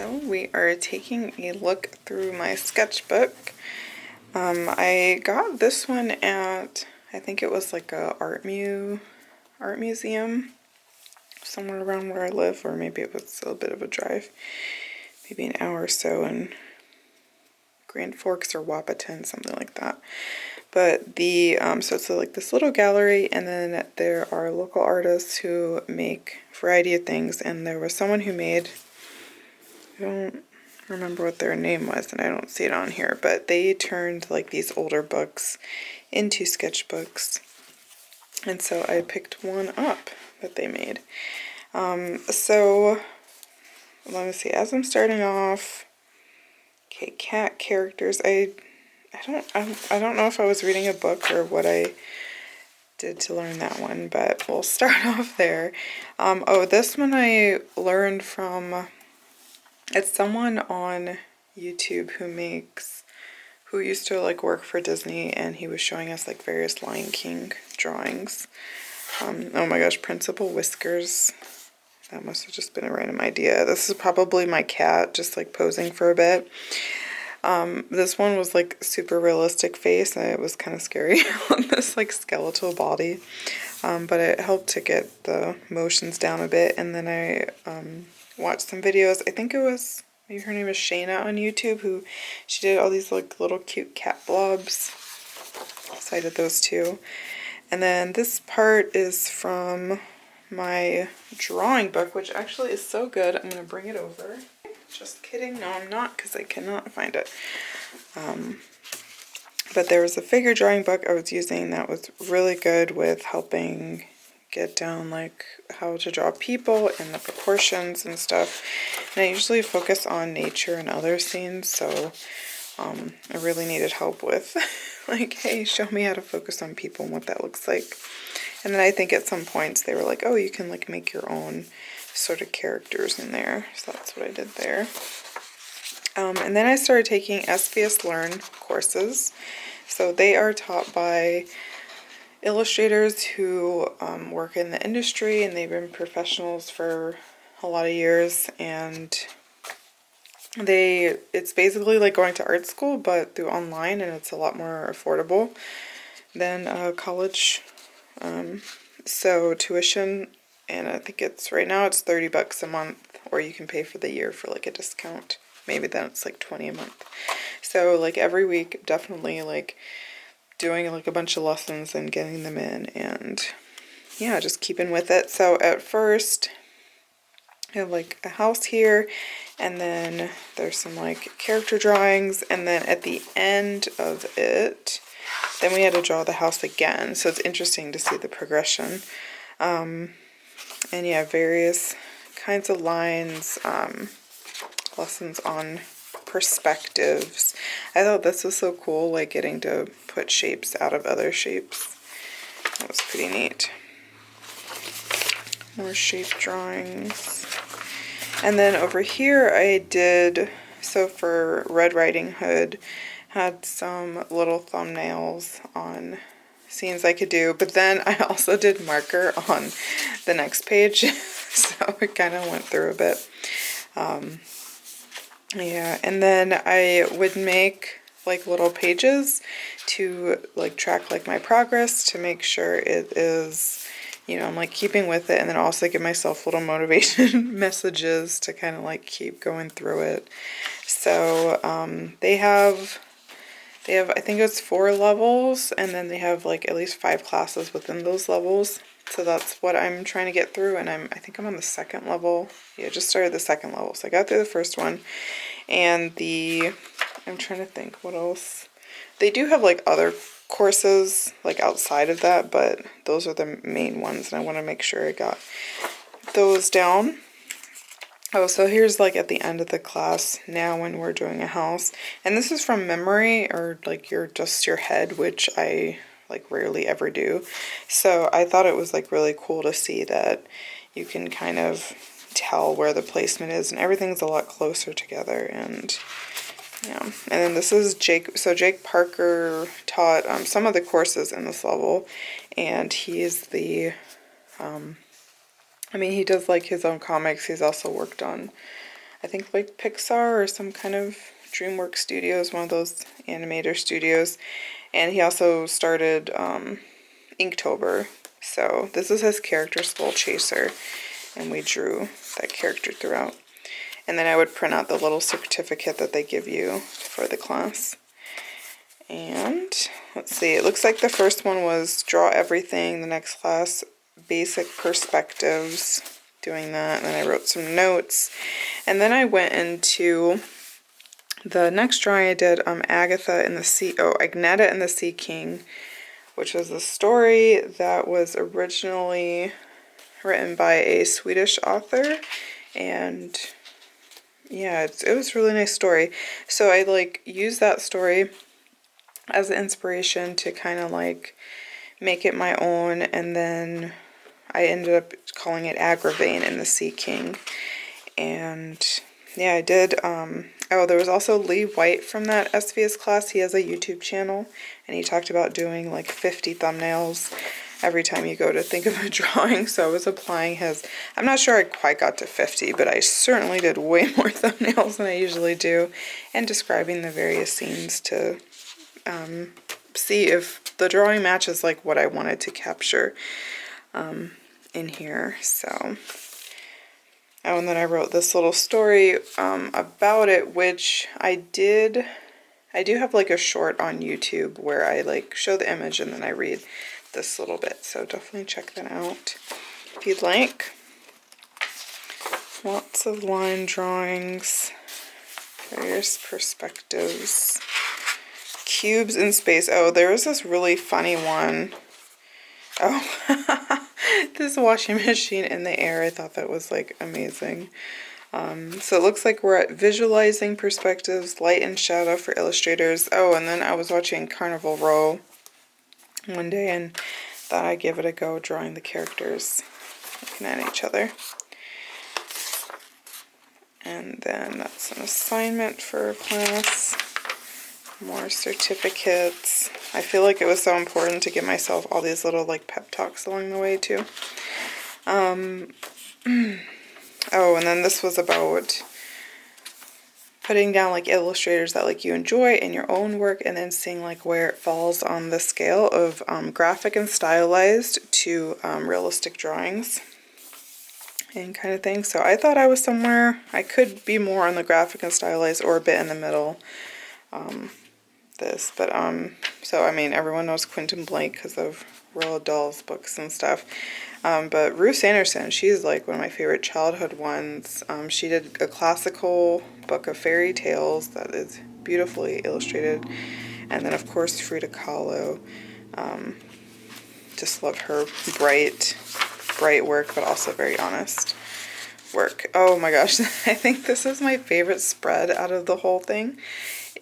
So we are taking a look through my sketchbook. I got this one at, I think it was like a art museum somewhere around where I live, or maybe it was a bit of a drive, maybe an hour or so in Grand Forks or Wapaton, something like that. But the so it's like this little gallery, and then there are local artists who make a variety of things, and there was someone who made, I don't remember what their name was, and I don't see it on here, but they turned like these older books into sketchbooks, and so I picked one up that they made. So let me see, as I'm starting off, okay, cat characters. I don't know if I was reading a book or what I did to learn that one, but we'll start off there. Oh, this one I learned from, it's someone on YouTube who used to like work for Disney, and he was showing us like various Lion King drawings. Oh my gosh, Principal Whiskers. That must have just been a random idea. This is probably my cat just like posing for a bit. This one was like super realistic face, and it was kind of scary on this like skeletal body. But it helped to get the motions down a bit. And then I watched some videos. I think it was, maybe her name is Shayna on YouTube, she did all these like little cute cat blobs. So I did those too. And then this part is from my drawing book, which actually is so good. I'm going to bring it over. Just kidding. No, I'm not, because I cannot find it. But there was a figure drawing book I was using that was really good with helping get down like how to draw people and the proportions and stuff. And I usually focus on nature and other scenes, so I really needed help with like, hey, show me how to focus on people and what that looks like. And then I think at some points they were like, oh, you can like make your own sort of characters in there. So that's what I did there. And then I started taking SVS Learn courses. So they are taught by illustrators who work in the industry, and they've been professionals for a lot of years. And it's basically like going to art school, but through online, and it's a lot more affordable than college. So tuition, and I think it's right now it's $30 a month, or you can pay for the year for like a discount. Maybe then it's like $20 a month. So like every week, definitely like doing like a bunch of lessons and getting them in, and yeah, just keeping with it. So at first, I have like a house here, and then there's some like character drawings, and then at the end of it, then we had to draw the house again. So it's interesting to see the progression. And yeah, various kinds of lines, lessons on perspectives. I thought this was so cool, like getting to put shapes out of other shapes. That was pretty neat. More shape drawings. And then over here I did, so for Red Riding Hood, had some little thumbnails on scenes I could do, but then I also did marker on the next page, so it kind of went through a bit. Yeah, and then I would make like little pages to like track like my progress, to make sure it is, you know, I'm like keeping with it, and then also give myself little motivation messages to kind of like keep going through it. So they have, I think it's 4 levels, and then they have like at least 5 classes within those levels. So that's what I'm trying to get through, and I think I'm on the 2nd level. Yeah, just started the 2nd level. So I got through the first one, and I'm trying to think what else. They do have like other courses like outside of that, but those are the main ones, and I want to make sure I got those down. Oh, so here's like at the end of the class now when we're doing a house, and this is from memory, or like your head, which I like rarely ever do. So I thought it was like really cool to see that you can kind of tell where the placement is, and everything's a lot closer together. And yeah, and then this is Jake. So Jake Parker taught some of the courses in this level, and he is the I mean, he does like his own comics. He's also worked on I think like Pixar or some kind of DreamWorks Studios, one of those animator studios. And he also started Inktober. So this is his character, Skull Chaser, and we drew that character throughout. And then I would print out the little certificate that they give you for the class. And let's see, it looks like the first one was draw everything. The next class, basic perspectives, doing that. And then I wrote some notes. And then I went into the next drawing I did, Agneta and the Sea King, which was a story that was originally written by a Swedish author. And yeah, it was a really nice story. So I like used that story as an inspiration to kind of like make it my own, and then I ended up calling it Agravain and the Sea King. And yeah, I did, oh, there was also Lee White from that SVS class. He has a YouTube channel, and he talked about doing like 50 thumbnails every time you go to think of a drawing. So I was applying his, I'm not sure I quite got to 50, but I certainly did way more thumbnails than I usually do, and describing the various scenes to see if the drawing matches like what I wanted to capture in here. So, oh, and then I wrote this little story about it, which I do have like a short on YouTube where I like show the image and then I read this little bit, so definitely check that out if you'd like. Lots of line drawings, various perspectives, cubes in space. Oh, there was this really funny one. Oh, this washing machine in the air. I thought that was like amazing. So it looks like we're at visualizing perspectives, light and shadow for illustrators. Oh, and then I was watching Carnival Row one day and thought I'd give it a go drawing the characters looking at each other. And then that's an assignment for class. More certificates. I feel like it was so important to give myself all these little like pep talks along the way too. Oh, and then this was about putting down like illustrators that like you enjoy in your own work, and then seeing like where it falls on the scale of graphic and stylized to realistic drawings and kind of thing. So I thought I was somewhere, I could be more on the graphic and stylized or a bit in the middle. So I mean, everyone knows Quentin Blake because of Roald Dahl's books and stuff. But Ruth Sanderson, she's like one of my favorite childhood ones. She did a classical book of fairy tales that is beautifully illustrated. And then of course Frida Kahlo. Just love her bright work, but also very honest work. Oh my gosh, I think this is my favorite spread out of the whole thing.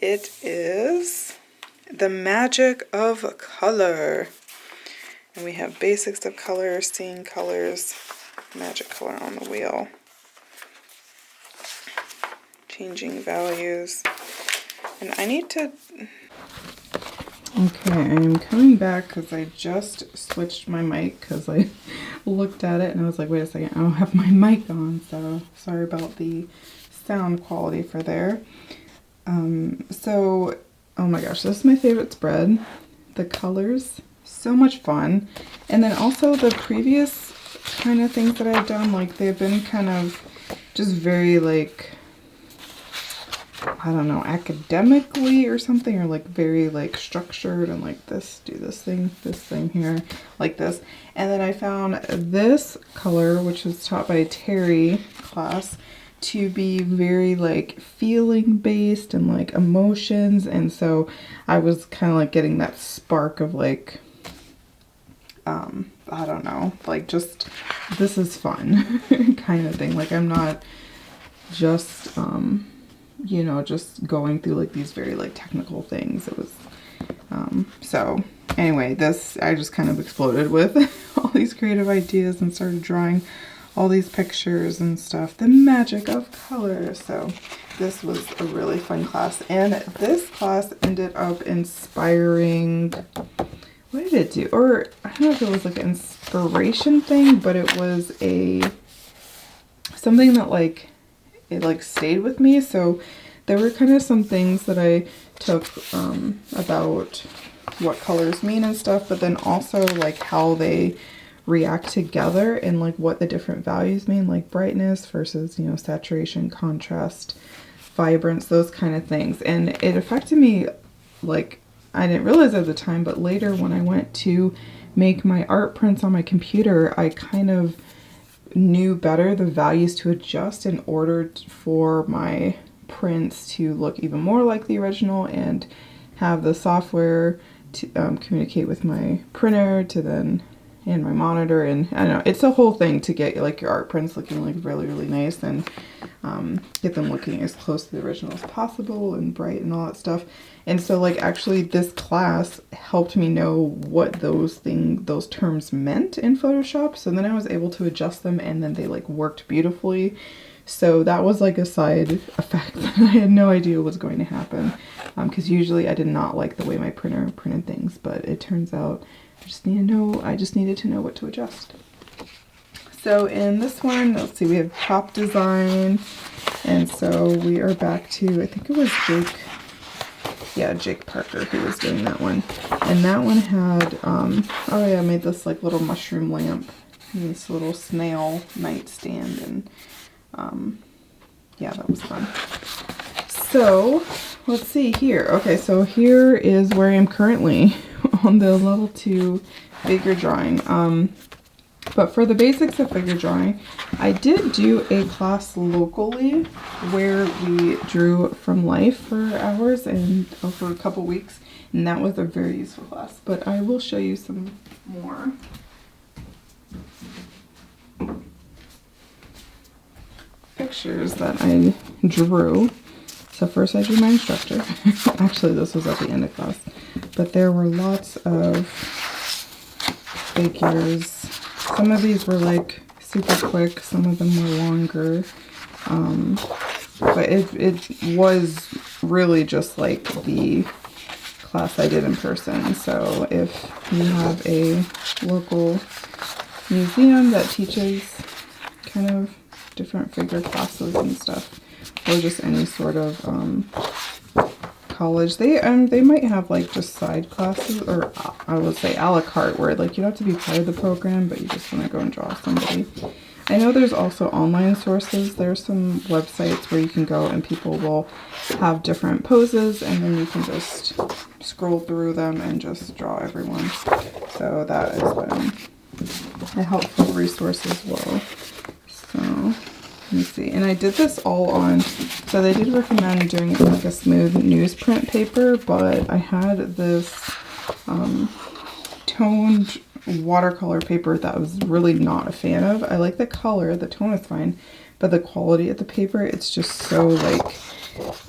It is The Magic of Color. And we have basics of color, seeing colors, magic color on the wheel, changing values. And I need to... Okay, I'm coming back because I just switched my mic because I looked at it and I was like, wait a second, I don't have my mic on, so sorry about the sound quality for there. So, oh my gosh, this is my favorite spread. The colors, so much fun. And then also the previous kind of things that I've done, like they've been kind of just very like, I don't know, academically or something, or like very like structured and like this, do this thing here, like this. And then I found this color, which was taught by Terry class, to be very like feeling based and like emotions. And so I was kind of like getting that spark of like, I don't know, like just this is fun kind of thing. Like I'm not just, you know, just going through like these very like technical things. It was, so anyway, this, I just kind of exploded with all these creative ideas and started drawing all these pictures and stuff. The magic of color. So this was a really fun class, and this class ended up inspiring, what did it do? Or I don't know if it was like an inspiration thing, but it was something that like it like stayed with me. So there were kind of some things that I took about what colors mean and stuff, but then also like how they react together and like what the different values mean, like brightness versus, you know, saturation, contrast, vibrance, those kind of things. And it affected me, like, I didn't realize at the time, but later when I went to make my art prints on my computer, I kind of knew better the values to adjust in order for my prints to look even more like the original, and have the software to communicate with my printer to then, and my monitor, and I don't know, it's a whole thing to get like your art prints looking like really, really nice, and get them looking as close to the original as possible and bright and all that stuff. And so like actually this class helped me know what those terms meant in Photoshop. So then I was able to adjust them, and then they like worked beautifully. So that was like a side effect that I had no idea was going to happen, because usually I did not like the way my printer printed things, but it turns out I just needed to know what to adjust. So in this one, let's see, we have top design, and so we are back to, I think it was Jake Parker who was doing that one. And that one had, oh yeah, I made this like little mushroom lamp and this little snail nightstand, and yeah, that was fun. So let's see here. Okay, so here is where I am currently on the level 2 figure drawing. But for the basics of figure drawing, I did do a class locally where we drew from life for hours and for a couple weeks, and that was a very useful class. But I will show you some more. Pictures that I drew. So first I drew my instructor. Actually, this was at the end of class. But there were lots of figures. Some of these were like super quick, some of them were longer. But it was really just like the class I did in person. So if you have a local museum that teaches kind of different figure classes and stuff, or just any sort of college, they might have like just side classes, or I would say a la carte, where like you don't have to be part of the program, but you just want to go and draw somebody. I know there's also online sources. There's some websites where you can go and people will have different poses, and then you can just scroll through them and just draw everyone. So that has been a helpful resource as well. So let me see. And I did this all on, so they did recommend doing it like a smooth newsprint paper, but I had this toned watercolor paper that I was really not a fan of. I like the color, the tone is fine, but the quality of the paper, it's just so like,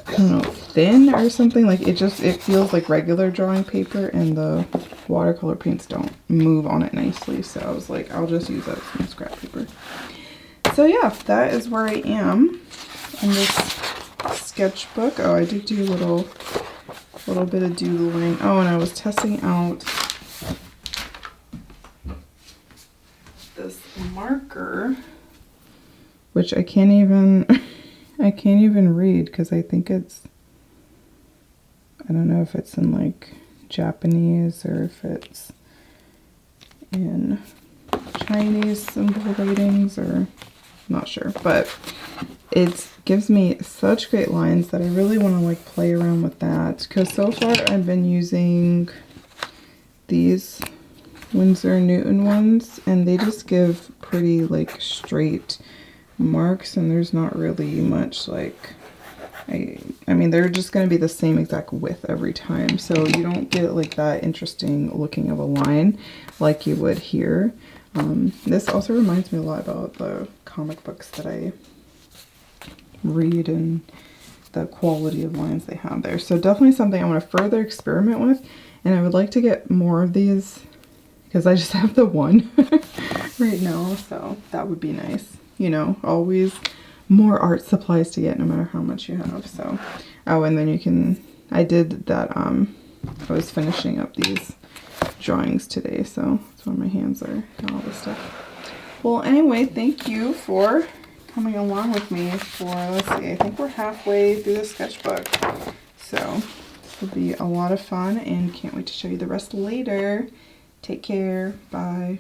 I don't know, thin or something. Like it feels like regular drawing paper, and the watercolor paints don't move on it nicely. So I was like, I'll just use that as some scrap paper. So yeah, that is where I am in this sketchbook. Oh, I did do a little bit of doodling. Oh, and I was testing out this marker, which I can't even read because I think it's, I don't know if it's in like Japanese or if it's in Chinese symbol ratings, or not sure, but it gives me such great lines that I really want to like play around with that, because so far I've been using these Winsor Newton ones, and they just give pretty like straight marks, and there's not really much like, I mean they're just going to be the same exact width every time, so you don't get like that interesting looking of a line like you would here. This also reminds me a lot about the comic books that I read and the quality of lines they have there. So definitely something I want to further experiment with, and I would like to get more of these because I just have the one right now, so that would be nice. You know, always more art supplies to get no matter how much you have. So, oh, and then you can, I did that, I was finishing up these drawings today, so that's where my hands are and all this stuff. Well, anyway, thank you for coming along with me for, let's see, I think we're halfway through the sketchbook. So this will be a lot of fun and can't wait to show you the rest later. Take care. Bye.